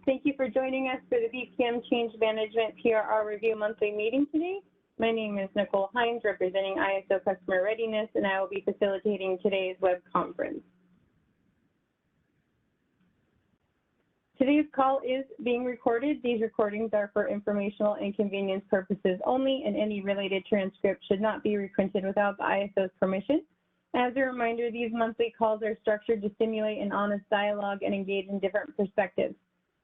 Thank you for joining us for the BPM Change Management PRR Review Monthly Meeting today. My name is Nicole Hines, representing ISO Customer Readiness, and I will be facilitating today's web conference. Today's call is being recorded. These recordings are for informational and convenience purposes only, and any related transcript should not be reprinted without the ISO's permission. As a reminder, these monthly calls are structured to stimulate an honest dialogue and engage in different perspectives.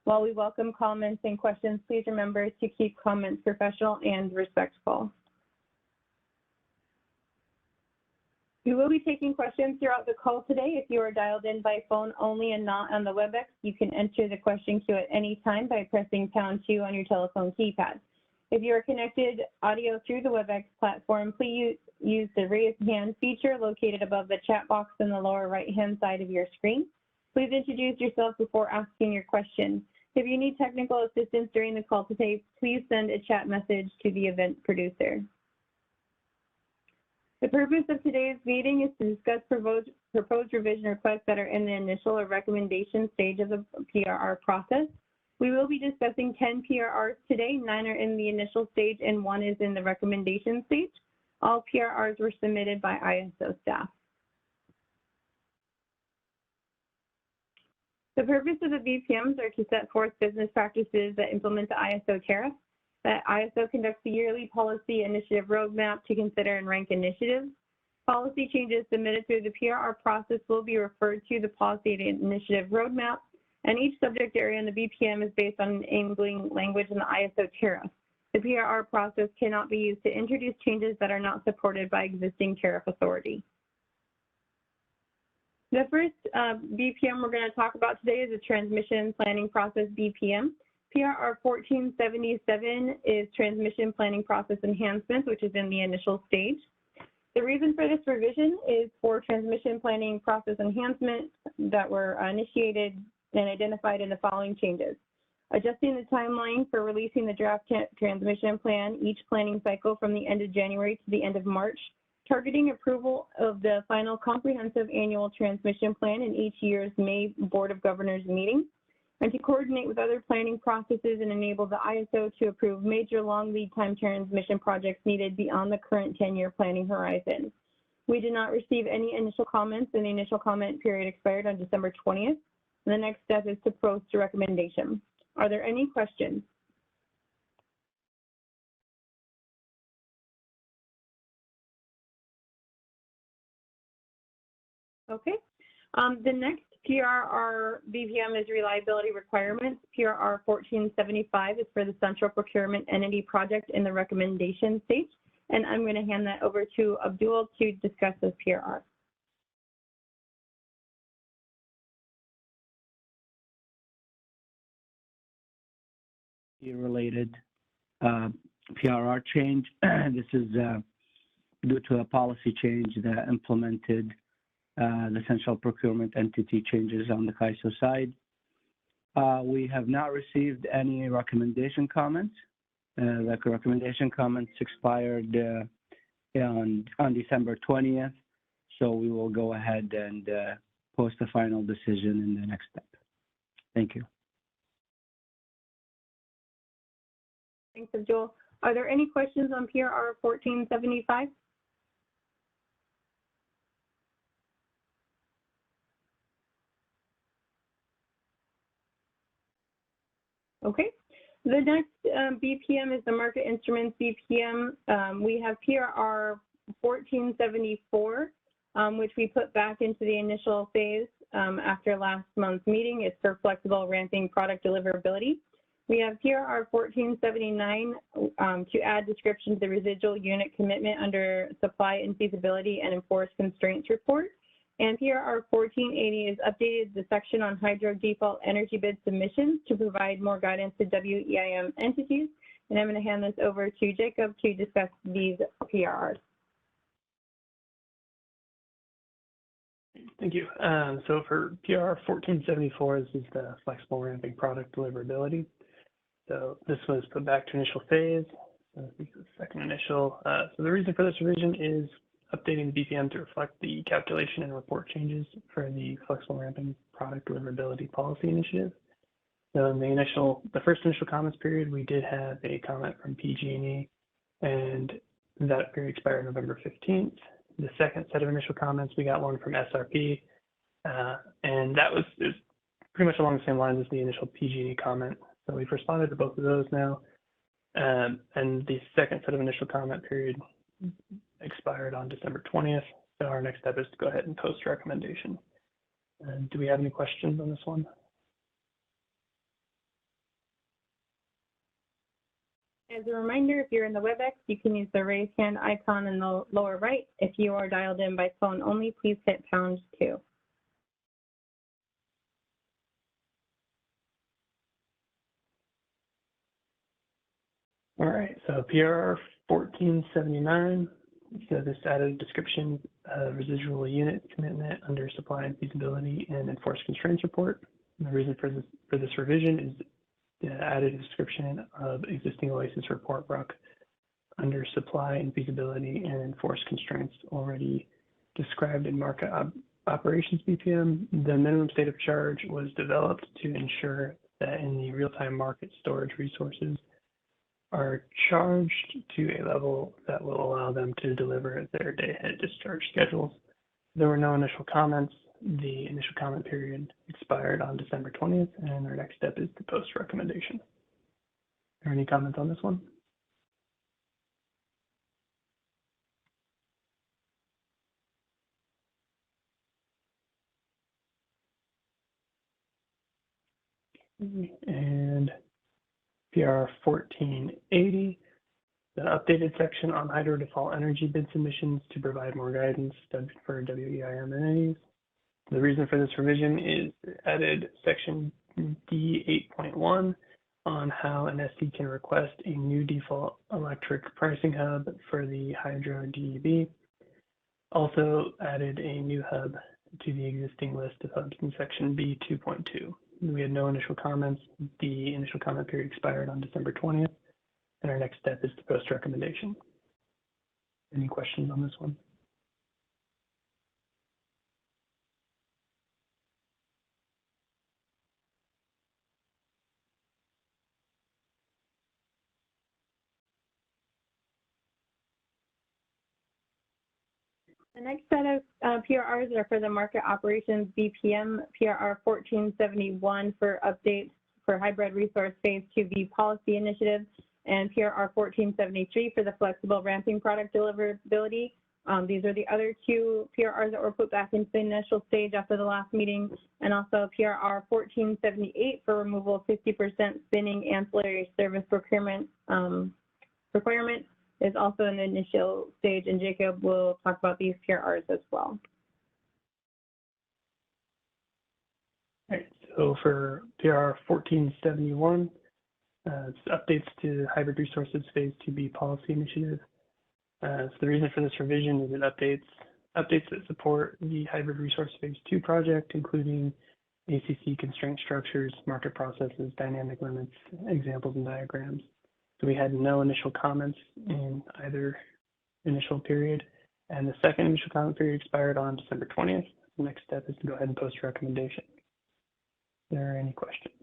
While we welcome comments and questions, please remember to keep comments professional and respectful. We will be taking questions throughout the call today. If you are dialed in by phone only and not on the WebEx, you can enter the question queue at any time by pressing #2 on your telephone keypad. If you are connected audio through the WebEx platform, please use the raise hand feature located above the chat box in the lower right-hand side of your screen. Please introduce yourself before asking your question. If you need technical assistance during the call today, please send a chat message to the event producer. The purpose of today's meeting is to discuss proposed revision requests that are in the initial or recommendation stage of the PRR process. We will be discussing 10 PRRs today. 9 are in the initial stage and 1 is in the recommendation stage. All PRRs were submitted by ISO staff. The purpose of the BPMs are to set forth business practices that implement the ISO tariff. That ISO conducts a yearly policy initiative roadmap to consider and rank initiatives. Policy changes submitted through the PRR process will be referred to the policy initiative roadmap, and each subject area in the BPM is based on enabling language in the ISO tariff. The PRR process cannot be used to introduce changes that are not supported by existing tariff authority. The first BPM we're going to talk about today is the Transmission Planning Process BPM. PRR 1477 is Transmission Planning Process Enhancements, which is in the initial stage. The reason for this revision is for transmission planning process enhancements that were initiated and identified in the following changes. Adjusting the timeline for releasing the draft transmission plan each planning cycle from the end of January to the end of March. Targeting approval of the final comprehensive annual transmission plan in each year's May Board of Governors meeting, and to coordinate with other planning processes and enable the ISO to approve major long lead time transmission projects needed beyond the current 10-year planning horizon. We did not receive any initial comments, and the initial comment period expired on December 20th. And the next step is to post a recommendation. Are there any questions? Okay. The next PRR BPM is reliability requirements. PRR 1475 is for the Central Procurement Entity project in the recommendation stage. And I'm going to hand that over to Abdul to discuss this PRR. Related PRR change. This is due to a policy change that implemented the Central Procurement Entity changes on the CAISO side. We have not received any recommendation comments. The recommendation comments expired on December 20th, so we will go ahead and post a final decision in the next step. Thank you. Thanks, Abdul. Are there any questions on PRR 1475? Okay. The next BPM is the Market Instruments BPM. We have PRR 1474, which we put back into the initial phase after last month's meeting. It's for flexible ramping product deliverability. We have PRR 1479 to add description to the residual unit commitment under supply and feasibility and enforced constraints report. And PRR 1480 is updated the section on hydro default energy bid submissions to provide more guidance to WEIM entities. And I'm going to hand this over to Jacob to discuss these PRRs. Thank you. So for PRR 1474, this is the flexible ramping product deliverability. So this was put back to initial phase. So this is the second initial. So the reason for this revision is updating the BPM to reflect the calculation and report changes for the flexible ramping product deliverability policy initiative. So in the first initial comments period, we did have a comment from PG&E, and that period expired November 15th. The second set of initial comments, we got one from SRP, and that was pretty much along the same lines as the initial PG&E comment. So we've responded to both of those now. And the second set of initial comment period expired on December 20th. So our next step is to go ahead and post recommendation. Do we have any questions on this one? As a reminder, if you're in the WebEx, you can use the raise hand icon in the lower right. If you are dialed in by phone only, please hit #2. All right, so PRR 1479. So this added description of residual unit commitment under supply and feasibility and enforced constraints report. And the reason for this revision is the added description of existing OASIS report Brook under supply and feasibility and enforced constraints already described in market operations BPM. The minimum state of charge was developed to ensure that in the real-time market storage resources are charged to a level that will allow them to deliver their day-ahead discharge schedules. There were no initial comments. The initial comment period expired on December 20th, and our next step is to post recommendation. Are there any comments on this one? And PR 1480, the updated section on hydro default energy bid submissions to provide more guidance for WEIM entities. The reason for this revision is added section D 8.1 on how an SC can request a new default electric pricing hub for the hydro DEB. Also added a new hub to the existing list of hubs in section B 2.2. We had no initial comments. The initial comment period expired on December 20th, and our next step is to post recommendation. Any questions on this one? The next set of PRRs are for the market operations BPM, PRR 1471 for updates for hybrid resource phase 2B policy initiatives, and PRR 1473 for the flexible ramping product deliverability. These are the other two PRRs that were put back into the initial stage after the last meeting, and also PRR 1478 for removal of 50% spinning ancillary service procurement requirement is also in the initial stage, and Jacob will talk about these PRRs as well. All right, so for PRR 1471, it's updates to hybrid resources phase 2B policy initiative. So the reason for this revision is it updates that support the hybrid resource phase 2 project, including ACC constraint structures, market processes, dynamic limits, examples, and diagrams. So we had no initial comments in either initial period, and the second initial comment period expired on December 20th. The next step is to go ahead and post recommendation. Are there any questions?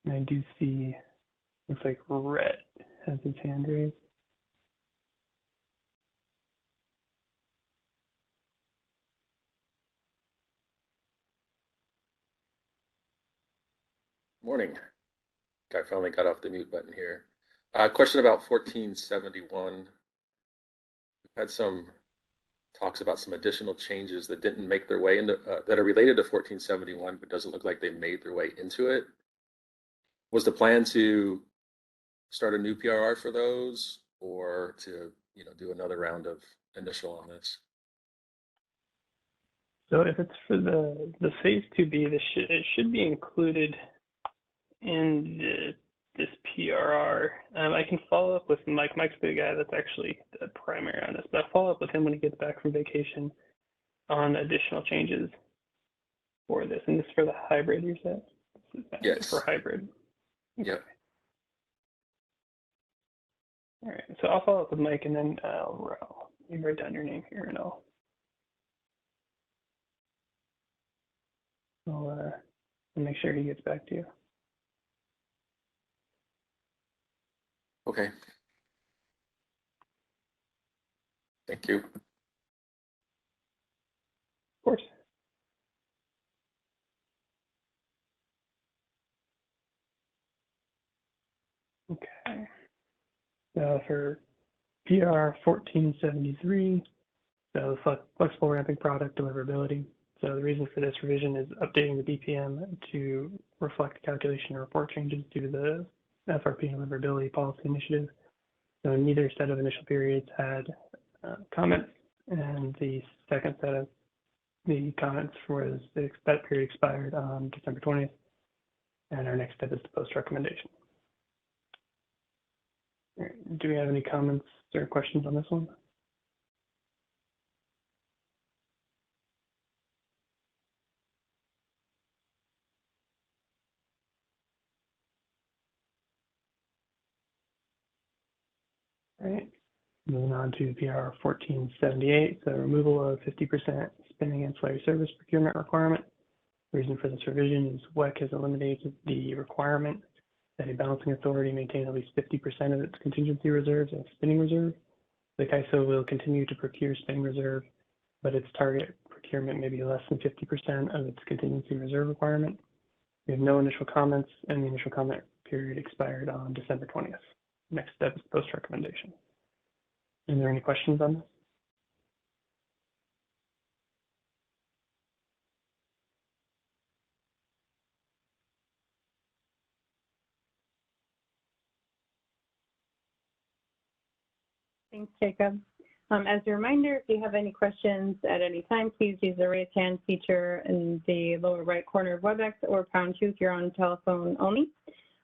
And I do see, looks like Rhett has his hand raised. Morning. I finally got off the mute button here. Question about 1471. We've had some talks about some additional changes that didn't make their way into, that are related to 1471, but doesn't look like they made their way into it. Was the plan to start a new PRR for those, or to do another round of initial on this? So if it's for the phase 2B, it should be included in this PRR. I can follow up with Mike. Mike's the guy that's actually the primary on this, but I'll follow up with him when he gets back from vacation on additional changes for this. And this is for the hybrid, you said? Yes. For hybrid. Yep. All right, so I'll follow up with Mike, and then you write down your name here, and I'll make sure he gets back to you. Okay. Thank you. Of course. Okay. For PR 1473, so flexible ramping product deliverability. So the reason for this revision is updating the BPM to reflect calculation and report changes due to the FRP deliverability policy initiative. So neither set of initial periods had comments, and the second set of the comments was that period expired on December 20th, and our next step is to post recommendation. All right. Do we have any comments or questions on this one? All right. Moving on to PR 1478, so removal of 50% spinning ancillary service procurement requirement. The reason for this revision is WEC has eliminated the requirement that a balancing authority maintain at least 50% of its contingency reserves and spinning reserve. The CAISO will continue to procure spinning reserve, but its target procurement may be less than 50% of its contingency reserve requirement. We have no initial comments, and the initial comment period expired on December 20th. Next step is post recommendation. Are there any questions on this? Thanks, Jacob. As a reminder, if you have any questions at any time, please use the raise hand feature in the lower right corner of WebEx or #2 if you're on telephone only.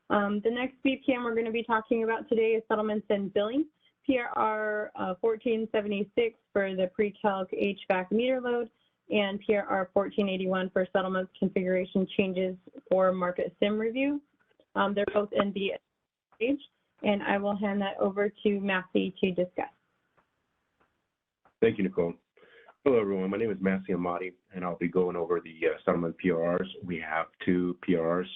The next BPM we're going to be talking about today is settlements and billing. PRR 1476 for the pre-calc HVAC meter load, and PRR 1481 for settlements configuration changes for market sim review. They're both in the stage, and I will hand that over to Matthew to discuss. Thank you, Nicole. Hello, everyone. My name is Matthew Amati, and I'll be going over the settlement PRRs. We have two PRRs,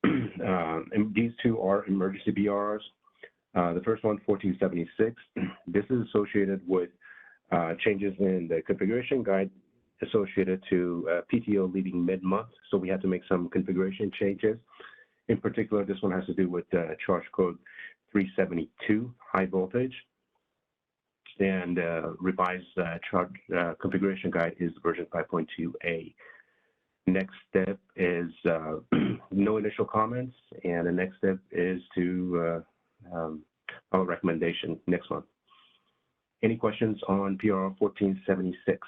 and these two are emergency PRRs. The first one, 1476, this is associated with changes in the configuration guide associated to PTO leaving mid-month, so we had to make some configuration changes. In particular, this one has to do with charge code 372, high voltage, and revised charge configuration guide is version 5.2a. Next step is no initial comments, and the next step is to our recommendation next month. Any questions on PR 1476?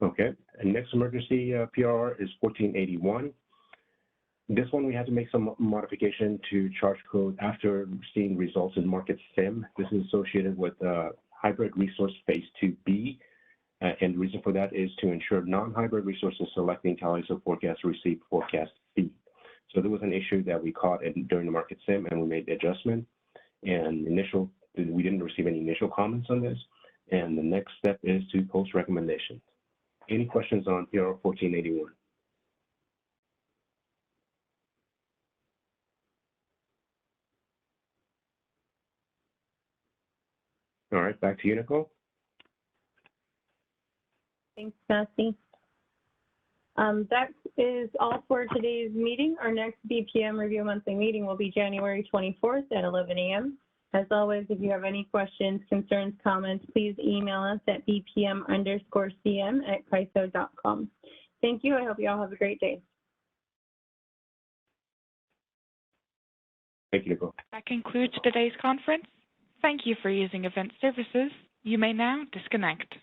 Okay, and next emergency PRR is 1481. This one, we had to make some modification to charge code after seeing results in market sim. This is associated with hybrid resource phase 2B. And the reason for that is to ensure non-hybrid resources selecting CAISO forecast receive forecast B. So there was an issue that we caught during the market sim, and we made the adjustment. And we didn't receive any initial comments on this. And the next step is to post recommendations. Any questions on PR 1481? All right, back to you, Nicole. Thanks, Matthew. That is all for today's meeting. Our next BPM review monthly meeting will be January 24th at 11 a.m. As always, if you have any questions, concerns, comments, please email us at bpm_cm@caiso.com. Thank you. I hope you all have a great day. Thank you, Nicole. That concludes today's conference. Thank you for using Event Services. You may now disconnect.